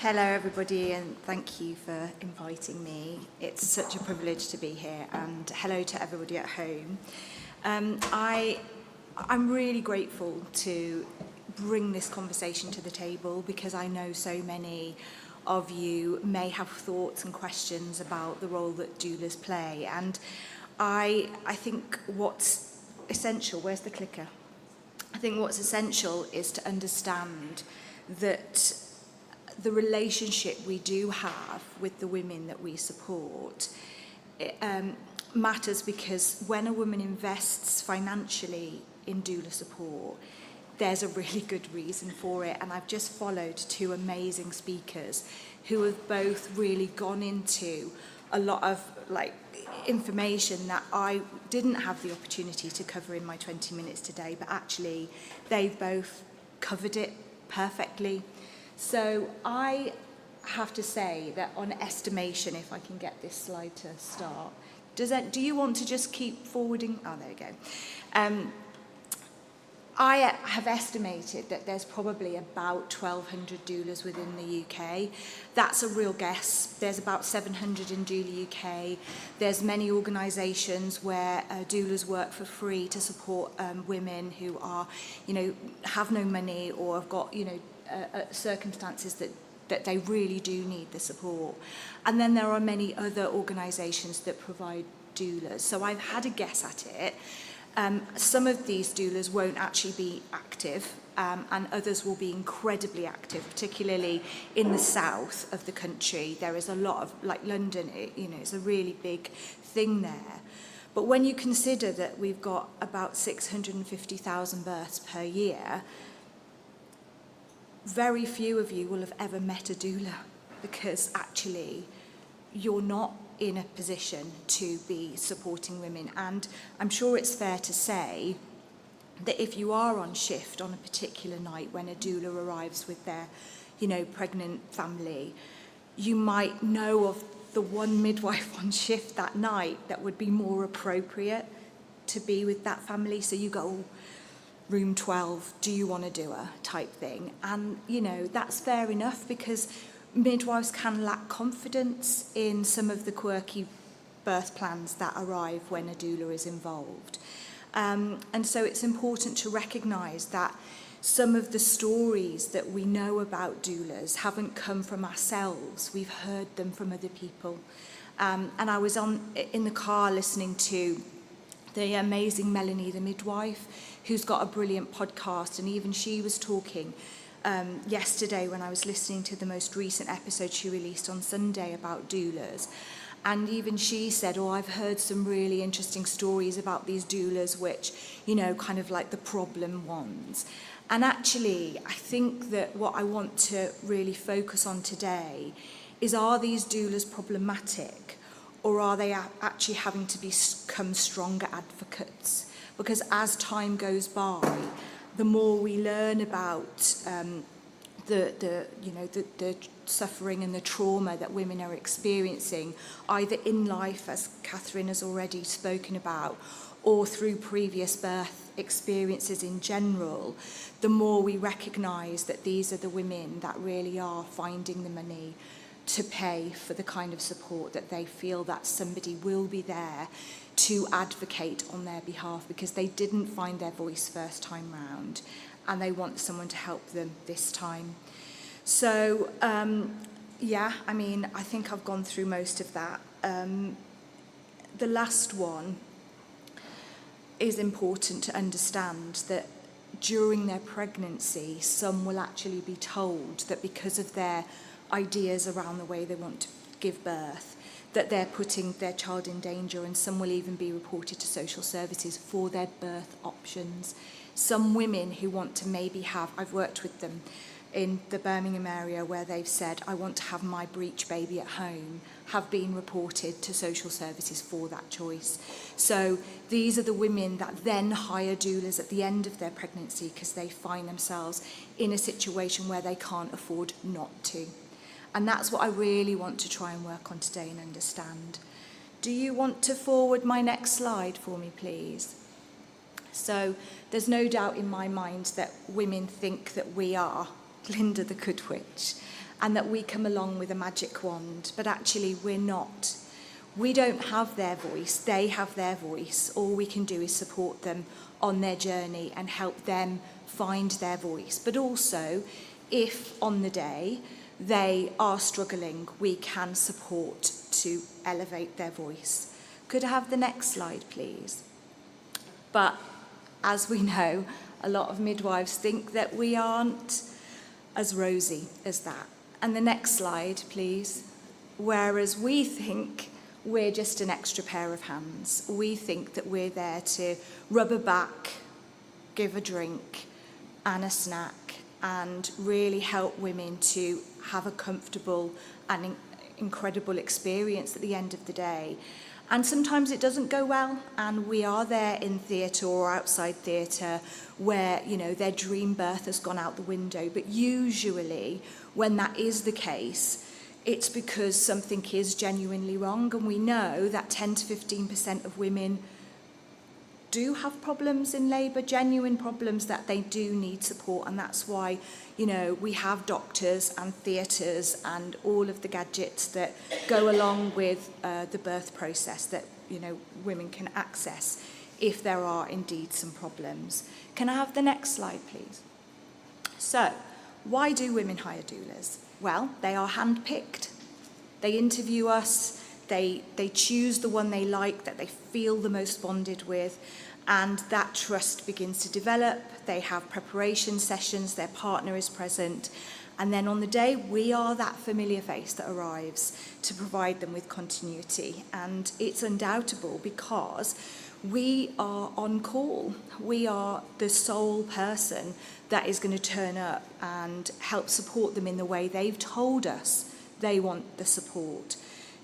Hello everybody, and thank you for inviting me. It's such a privilege to be here, and hello to everybody at home. I'm really grateful to bring this conversation to the table because I know so many of you may have thoughts and questions about the role that doulas play, and I think what's essential, where's the clicker? I think what's essential is to understand that the relationship we do have with the women that we support matters, because when a woman invests financially in doula support, there's a really good reason for it. And I've just followed two amazing speakers who have both really gone into a lot of information that I didn't have the opportunity to cover in my 20 minutes today, but actually they've both covered it perfectly. So I have to say that on estimation, if I can get this slide to start, do you want to just keep forwarding? Oh, there we go. I have estimated that there's probably about 1,200 doulas within the UK. That's a real guess. There's about 700 in Doula UK. There's many organisations where doulas work for free to support women who are, have no money or have got, circumstances that they really do need the support. And then there are many other organisations that provide doulas. So I've had a guess at it. Some of these doulas won't actually be active, and others will be incredibly active, particularly in the south of the country. There is a lot of, like London, it's a really big thing there. But when you consider that we've got about 650,000 births per year, very few of you will have ever met a doula, because actually you're not in a position to be supporting women. And I'm sure it's fair to say that if you are on shift on a particular night when a doula arrives with their, pregnant family, you might know of the one midwife on shift that night that would be more appropriate to be with that family. So you go, room 12, do you want to do a type thing? And, that's fair enough, because midwives can lack confidence in some of the quirky birth plans that arrive when a doula is involved. And so it's important to recognise that some of the stories that we know about doulas haven't come from ourselves. We've heard them from other people. And I was in the car listening to the amazing Melanie, the midwife, who's got a brilliant podcast, and even she was talking yesterday when I was listening to the most recent episode she released on Sunday about doulas. And even she said, I've heard some really interesting stories about these doulas, which, kind of like the problem ones. And actually, I think that what I want to really focus on today is, are these doulas problematic, or are they actually having to become stronger advocates? Because as time goes by, the more we learn about the suffering and the trauma that women are experiencing, either in life, as Catherine has already spoken about, or through previous birth experiences in general, the more we recognise that these are the women that really are finding the money to pay for the kind of support that they feel that somebody will be there to advocate on their behalf, because they didn't find their voice first time round and they want someone to help them this time. So, I think I've gone through most of that. The last one is important to understand, that during their pregnancy, some will actually be told that because of their ideas around the way they want to give birth, that they're putting their child in danger, and some will even be reported to social services for their birth options. Some women who want to maybe have, I've worked with them in the Birmingham area where they've said, I want to have my breech baby at home, have been reported to social services for that choice. So these are the women that then hire doulas at the end of their pregnancy, because they find themselves in a situation where they can't afford not to. And that's what I really want to try and work on today and understand. Do you want to forward my next slide for me, please? So there's no doubt in my mind that women think that we are Linda the Good Witch. and that we come along with a magic wand, but actually we're not. We don't have their voice, they have their voice. All we can do is support them on their journey and help them find their voice. But also, if on the day they are struggling, we can support to elevate their voice. Could I have the next slide, please? But as we know, a lot of midwives think that we aren't as rosy as that. And the next slide, please. Whereas we think we're just an extra pair of hands. We think that we're there to rub a back, give a drink and a snack, and really help women to have a comfortable and incredible experience at the end of the day. And sometimes it doesn't go well, and we are there in theatre or outside theatre where, you know, their dream birth has gone out the window. But usually, when that is the case, it's because something is genuinely wrong, and we know that 10 to 15% of women do have problems in labour, genuine problems that they do need support, and that's why, you know, we have doctors and theatres and all of the gadgets that go along with the birth process that, you know, women can access if there are indeed some problems. Can I have the next slide, please? So, why do women hire doulas? Well, they are handpicked. They interview us. They choose the one they like, that they feel the most bonded with, and that trust begins to develop. They have preparation sessions, their partner is present, and then on the day, we are that familiar face that arrives to provide them with continuity. And it's undoubtable because we are on call. We are the sole person that is going to turn up and help support them in the way they've told us they want the support.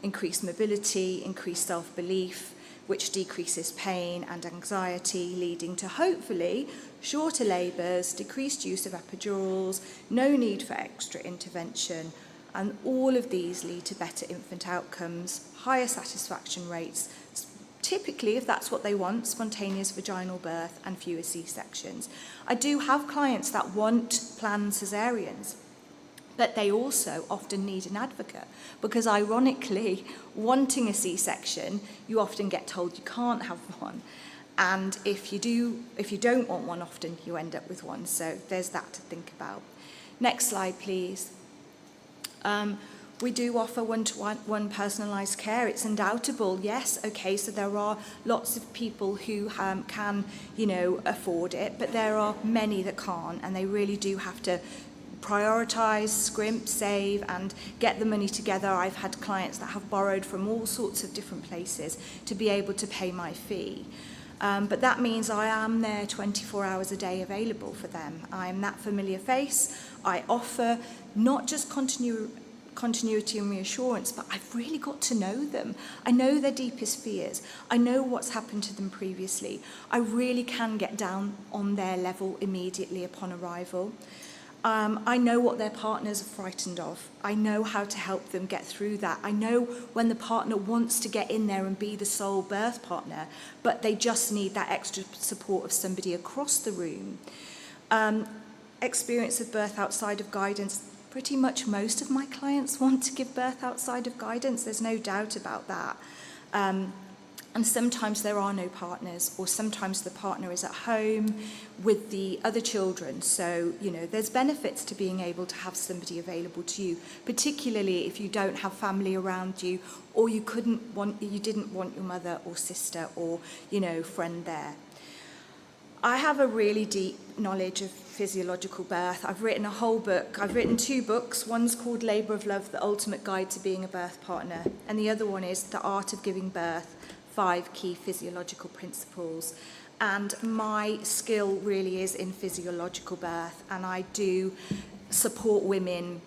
Increased mobility, increased self-belief, which decreases pain and anxiety, leading to hopefully shorter labours, decreased use of epidurals, no need for extra intervention, and all of these lead to better infant outcomes, higher satisfaction rates, typically, if that's what they want, spontaneous vaginal birth and fewer C-sections. I do have clients that want planned caesareans, but they also often need an advocate because, ironically, wanting a C-section, you often get told you can't have one. And if you don't want one, often you end up with one. So there's that to think about. Next slide, please. We do offer one-to-one personalised care. It's undoubtable, yes, okay, so there are lots of people who can, you know, afford it, but there are many that can't, and they really do have to prioritise, scrimp, save, and get the money together. I've had clients that have borrowed from all sorts of different places to be able to pay my fee. But that means I am there 24 hours a day available for them. I am that familiar face. I offer not just continuity and reassurance, but I've really got to know them. I know their deepest fears. I know what's happened to them previously. I really can get down on their level immediately upon arrival. I know what their partners are frightened of. I know how to help them get through that. I know when the partner wants to get in there and be the sole birth partner, but they just need that extra support of somebody across the room. Experience of birth outside of guidance. Pretty much most of my clients want to give birth outside of guidance. There's no doubt about that. And sometimes there are no partners, or sometimes the partner is at home with the other children. So, you know, there's benefits to being able to have somebody available to you, particularly if you don't have family around you, or you didn't want your mother or sister or, you know, friend there. I have a really deep knowledge of physiological birth. I've written a whole book. I've written 2 books. One's called Labour of Love, The Ultimate Guide to Being a Birth Partner, and the other one is The Art of Giving Birth, 5 Key Physiological Principles. And my skill really is in physiological birth, and I do support women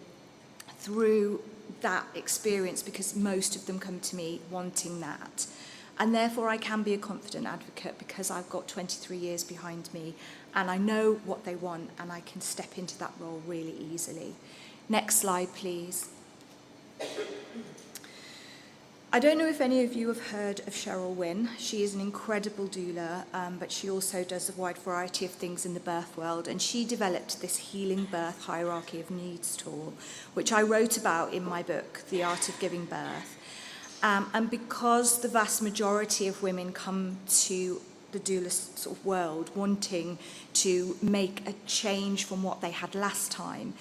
through that experience because most of them come to me wanting that. And therefore I can be a confident advocate because I've got 23 years behind me and I know what they want and I can step into that role really easily. Next slide, please. I don't know if any of you have heard of Cheryl Wynn. She is an incredible doula, but she also does a wide variety of things in the birth world, and she developed this healing birth hierarchy of needs tool, which I wrote about in my book, The Art of Giving Birth. And because the vast majority of women come to the doula sort of world wanting to make a change from what they had last time,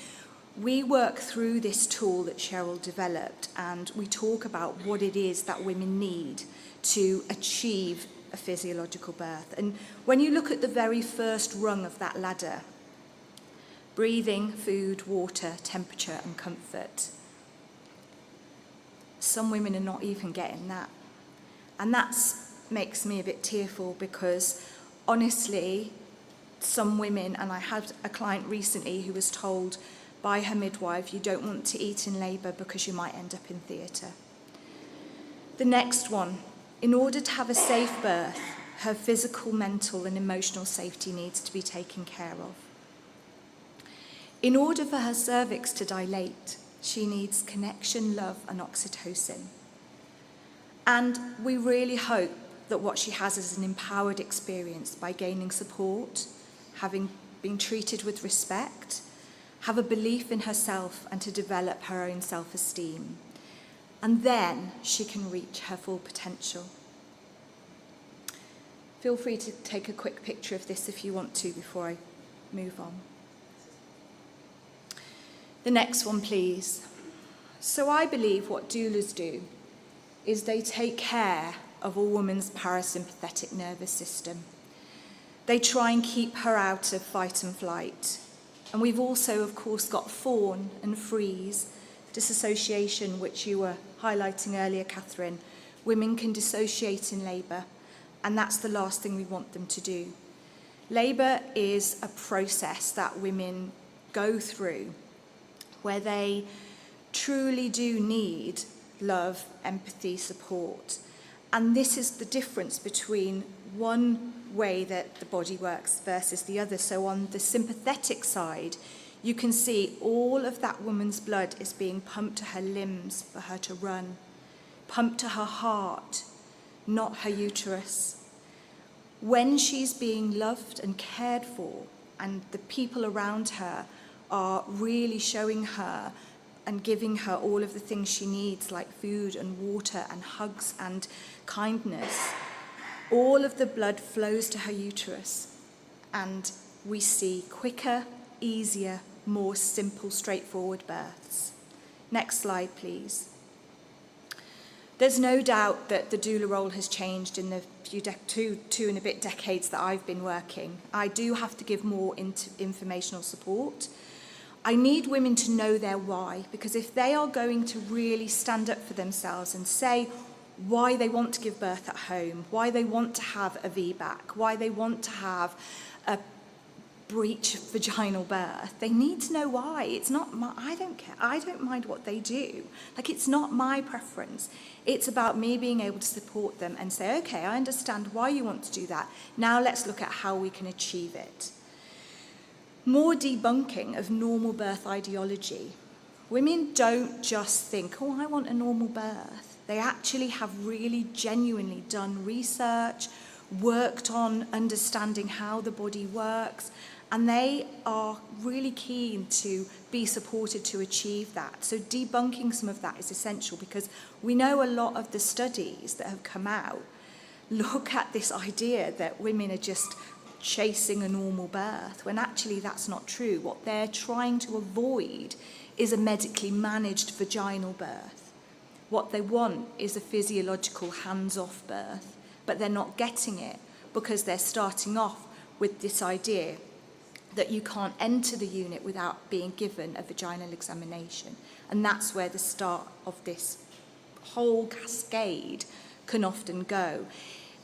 we work through this tool that Cheryl developed, and we talk about what it is that women need to achieve a physiological birth. And when you look at the very first rung of that ladder, breathing, food, water, temperature, and comfort, some women are not even getting that. And that makes me a bit tearful, because honestly, some women, and I had a client recently who was told by her midwife, you don't want to eat in labour because you might end up in theatre. The next one, in order to have a safe birth, her physical, mental and emotional safety needs to be taken care of. In order for her cervix to dilate, she needs connection, love and oxytocin. And we really hope that what she has is an empowered experience by gaining support, having been treated with respect, have a belief in herself and to develop her own self-esteem. And then she can reach her full potential. Feel free to take a quick picture of this if you want to before I move on. The next one, please. So I believe what doulas do is they take care of a woman's parasympathetic nervous system. They try and keep her out of fight and flight. And we've also, of course, got fawn and freeze, dissociation, which you were highlighting earlier, Catherine. Women can dissociate in labour, and that's the last thing we want them to do. Labour is a process that women go through where they truly do need love, empathy, support. And this is the difference between one way that the body works versus the other. So on the sympathetic side, you can see all of that woman's blood is being pumped to her limbs for her to run, pumped to her heart, not her uterus. When she's being loved and cared for, and the people around her are really showing her and giving her all of the things she needs, like food and water and hugs and kindness, all of the blood flows to her uterus, and we see quicker, easier, more simple, straightforward births. Next slide, please. There's no doubt that the doula role has changed in the two and a bit decades that I've been working. I do have to give more informational support. I need women to know their why, because if they are going to really stand up for themselves and say why they want to give birth at home, why they want to have a VBAC, why they want to have a breech vaginal birth, they need to know why. It's not my, I don't care. I don't mind what they do. Like, it's not my preference. It's about me being able to support them and say, okay, I understand why you want to do that. Now let's look at how we can achieve it. More debunking of normal birth ideology. Women don't just think, oh, I want a normal birth. They actually have really genuinely done research, worked on understanding how the body works, and they are really keen to be supported to achieve that. So debunking some of that is essential, because we know a lot of the studies that have come out look at this idea that women are just chasing a normal birth, when actually that's not true. What they're trying to avoid is a medically managed vaginal birth. What they want is a physiological hands-off birth, but they're not getting it because they're starting off with this idea that you can't enter the unit without being given a vaginal examination. And that's where the start of this whole cascade can often go.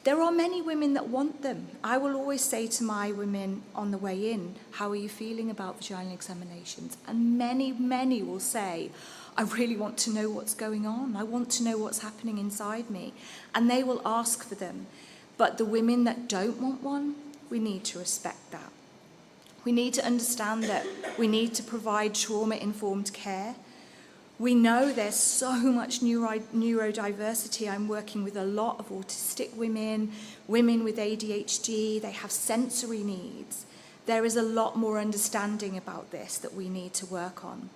There are many women that want them. I will always say to my women on the way in, how are you feeling about vaginal examinations? And many, many will say, I really want to know what's going on. I want to know what's happening inside me. And they will ask for them. But the women that don't want one, we need to respect that. We need to understand that we need to provide trauma-informed care. We know there's so much neurodiversity. I'm working with a lot of autistic women, women with ADHD, they have sensory needs. There is a lot more understanding about this that we need to work on.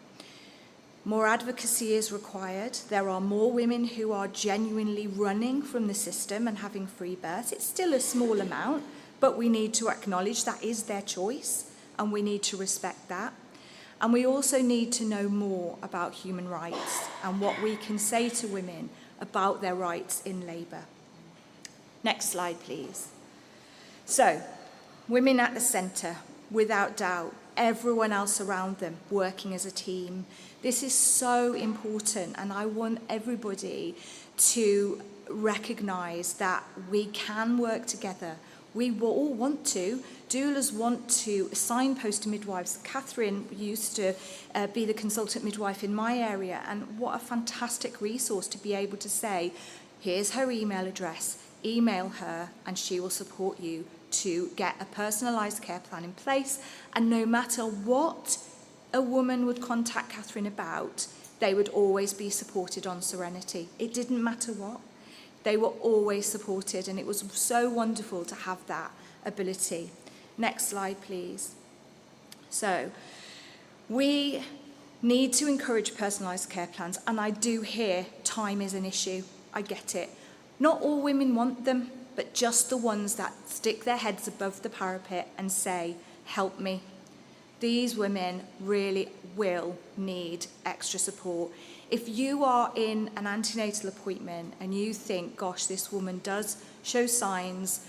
More advocacy is required. There are more women who are genuinely running from the system and having free births. It's still a small amount, but we need to acknowledge that is their choice, and we need to respect that. And we also need to know more about human rights and what we can say to women about their rights in labour. Next slide, please. So, women at the centre, without doubt, everyone else around them working as a team. This is so important, and I want everybody to recognise that we can work together. We will all want to. Doulas want to signpost to midwives. Catherine used to be the consultant midwife in my area, and what a fantastic resource to be able to say, here's her email address, email her, and she will support you to get a personalised care plan in place. And no matter what a woman would contact Catherine about, they would always be supported on Serenity. It didn't matter what. They were always supported, and it was so wonderful to have that ability. Next slide, please. So, we need to encourage personalised care plans, and I do hear time is an issue. I get it. Not all women want them, but just the ones that stick their heads above the parapet and say, help me. These women really will need extra support. If you are in an antenatal appointment and you think, gosh, this woman does show signs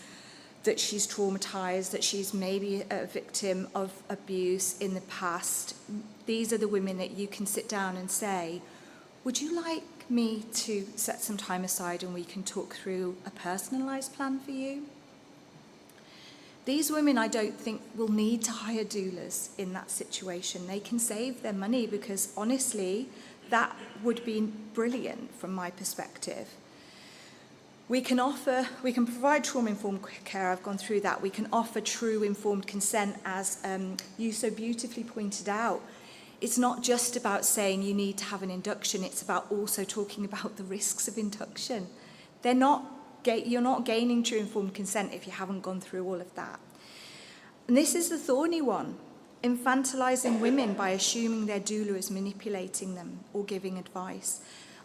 that she's traumatised, that she's maybe a victim of abuse in the past, these are the women that you can sit down and say, would you like me to set some time aside and we can talk through a personalised plan for you? These women, I don't think, will need to hire doulas in that situation. They can save their money because, honestly, that would be brilliant from my perspective. We can provide trauma-informed care. I've gone through that. We can offer true informed consent, as you so beautifully pointed out. It's not just about saying you need to have an induction. It's about also talking about the risks of induction. You're not gaining true informed consent if you haven't gone through all of that. And this is the thorny one. Infantilizing women by assuming their doula is manipulating them or giving advice.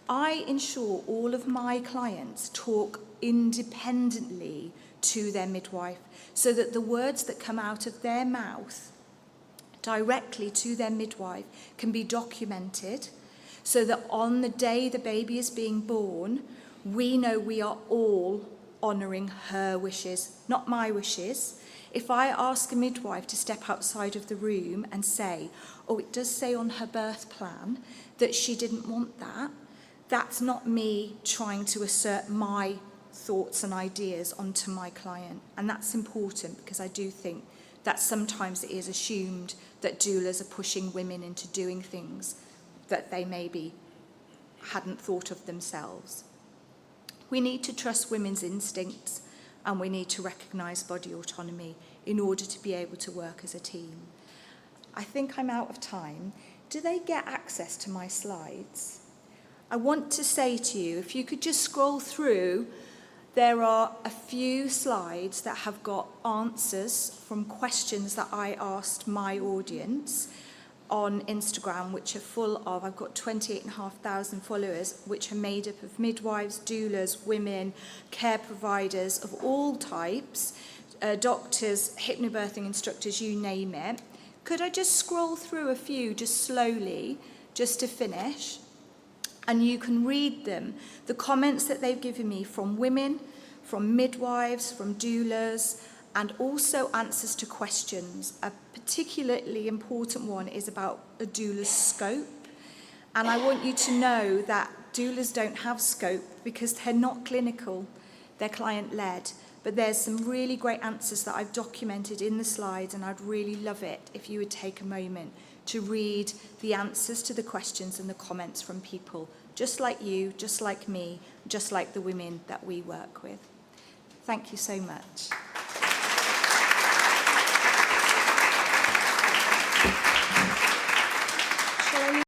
I ensure all of my clients talk independently to their midwife so that the words that come out of their mouth directly to their midwife can be documented so that on the day the baby is being born, we know we are all honouring her wishes, not my wishes. If I ask a midwife to step outside of the room and say, oh, it does say on her birth plan that she didn't want that, that's not me trying to assert my thoughts and ideas onto my client. And that's important because I do think that sometimes it is assumed that doulas are pushing women into doing things that they maybe hadn't thought of themselves. We need to trust women's instincts, and we need to recognise body autonomy in order to be able to work as a team. I think I'm out of time. Do they get access to my slides? I want to say to you, if you could just scroll through, there are a few slides that have got answers from questions that I asked my audience on Instagram, which are full of, I've got 28,500 followers, which are made up of midwives, doulas, women, care providers of all types, doctors, hypnobirthing instructors, you name it. Could I just scroll through a few just slowly, just to finish? And you can read them. The comments that they've given me from women, from midwives, from doulas, and also answers to questions. A particularly important one is about a doula's scope. And I want you to know that doulas don't have scope because they're not clinical, they're client-led. But there's some really great answers that I've documented in the slides, and I'd really love it if you would take a moment to read the answers to the questions and the comments from people just like you, just like me, just like the women that we work with. Thank you so much.